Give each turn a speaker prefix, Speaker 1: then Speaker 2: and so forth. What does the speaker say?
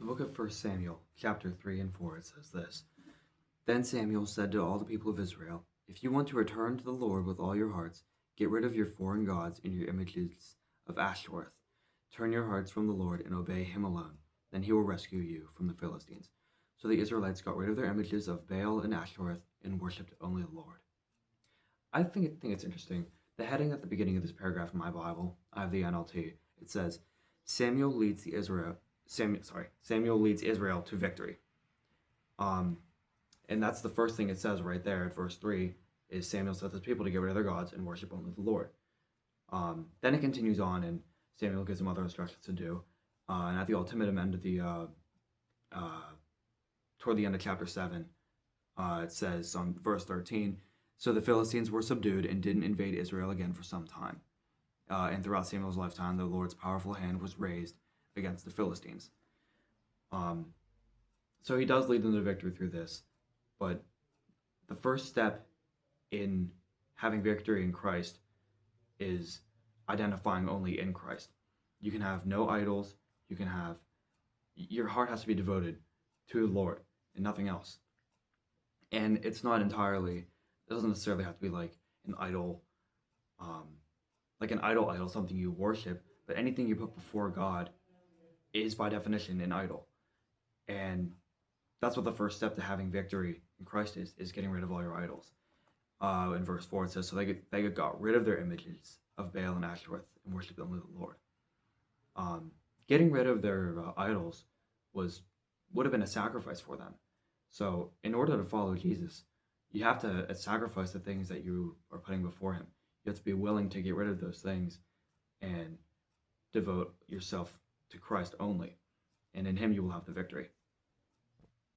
Speaker 1: The book of 1 Samuel, chapter 3 and 4, it says this. Then Samuel said to all the people of Israel, "If you want to return to the Lord with all your hearts, get rid of your foreign gods and your images of Ashtoreth. Turn your hearts from the Lord and obey him alone. Then he will rescue you from the Philistines." So the Israelites got rid of their images of Baal and Ashtoreth and worshipped only the Lord. I think it's interesting. The heading at the beginning of this paragraph in my Bible, I have the NLT. It says, Samuel leads Israel to victory. And that's the first thing it says right there at verse 3, is Samuel sets his people to get rid of their gods and worship only the Lord. Then it continues on, and Samuel gives them other instructions to do. And at the ultimate end of the, toward the end of chapter 7, it says on verse 13, so the Philistines were subdued and didn't invade Israel again for some time. And throughout Samuel's lifetime, the Lord's powerful hand was raised against the Philistines. So he does lead them to victory through this. But the first step in having victory in Christ is identifying only in Christ. You can have no idols. Your heart has to be devoted to the Lord and nothing else. And it's not entirely, it doesn't necessarily have to be like an idol, something you worship, but anything you put before God is by definition an idol. And that's what the first step to having victory in Christ is getting rid of all your idols. In verse 4 it says, so they got rid of their images of Baal and Ashtoreth and worshiped only the Lord. Getting rid of their idols would have been a sacrifice for them. So in order to follow Jesus, you have to sacrifice the things that you are putting before him. You have to be willing to get rid of those things and devote yourself to Christ only. And in him you will have the victory.